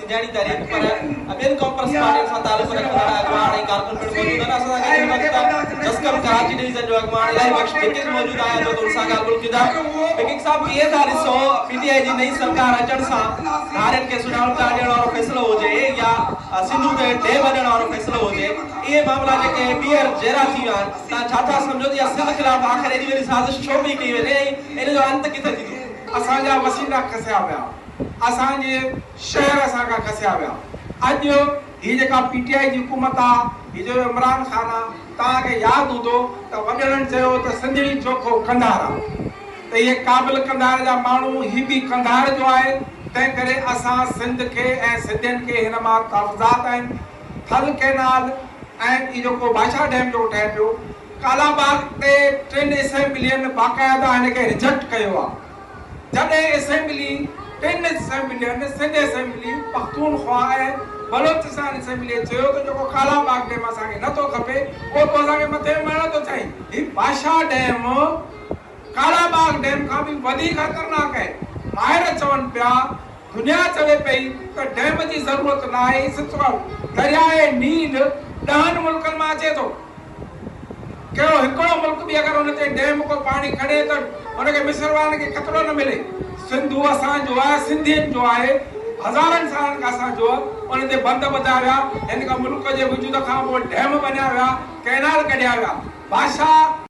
सिंधियाणी तारीख़ पर ॿियनि कॉमर्स पार्टियुनि सां तालुक़ रखण वारा अॻुवान ऐं कारकुन पिणु मौजूद आहिनि। असां सां गॾु हिन वक़्तु जस्कम कराची डिवीज़न जो अॻुवान इलाही बख़्श बिकिंग मौजूद आहियां जो उन सां ॻाल्हि कंदा। बिकिंग साहब कीअं था ॾिसो पीटीआई जी नई सरकार अचण सां धारियुनि खे सुञाणप ॾियण वारो फ़ैसिलो हुजे या सिंधु ते डेम हणण वारो फ़ैसिलो हुजे, इहे मामला जेके ॿीहर जहिड़ा थी विया आहिनि, तव्हां छा सम्झो त सिंध ख़िलाफ़ आख़िर एॾी वॾी साज़िश छो पई कई वञे ऐं इन जो अंत किथे थींदो? असांजा वसीला खसिया विया, असांजे शहर असांखां खसिया विया। अॼु हीअ जेका पीटीआई जी हुकूमत आहे, हीअ जो इमरान ख़ान आहे, तव्हांखे यादि हूंदो त वॾड़नि चयो त सिंधड़ी चोखो कंधार आहे, त इहे क़ाबिल कंधार जा माण्हू हीअ बि कंधार जो आहे। तंहिं करे असां सिंध खे ऐं सिंधियुनि खे हिन मां काग़ज़ात आहिनि। थल कैनाल ऐं इहो जेको बादशाह डैम जो ठहे पियो, कालाबाग ते 3 असेंबलियुनि बाक़ाइदा हिनखे रिजेक्ट कयो आहे। जॾहिं असेंबली 3 असेंबलियुनि सिंध असेंबली, पख्तूनख्वा ऐं बलोचिस्तान असेंबली चयो त जेको कालाबाग डैम असांखे नथो खपे, उहो तो असांखे मथे मरण थो चाहे। हीउ बादशाह डैम कालाबाग डैम खां बि वधीक ख़तरनाक आहे। माहिर चवनि पिया, दुनिया चवे पई त डैम जी ज़रूरत न आहे, सिर्फ़ु दरियाए नील 10 मुल्कनि मां अचे थो। कहिड़ो हिकिड़ो मुल्क बि अगरि हुन ते डैम को पाणी खणे त हुनखे मिस्र वारनि खे ख़तरो न मिले। सिंधु असांजो आहे, सिंधियुनि जो आहे, हज़ारनि सालनि खां असांजो आहे। उन ते बंद ॿधा विया, हिन खां मुल्क जे वजूद खां पोइ डैम बणिया विया, कैनाल कढिया विया। बादशाह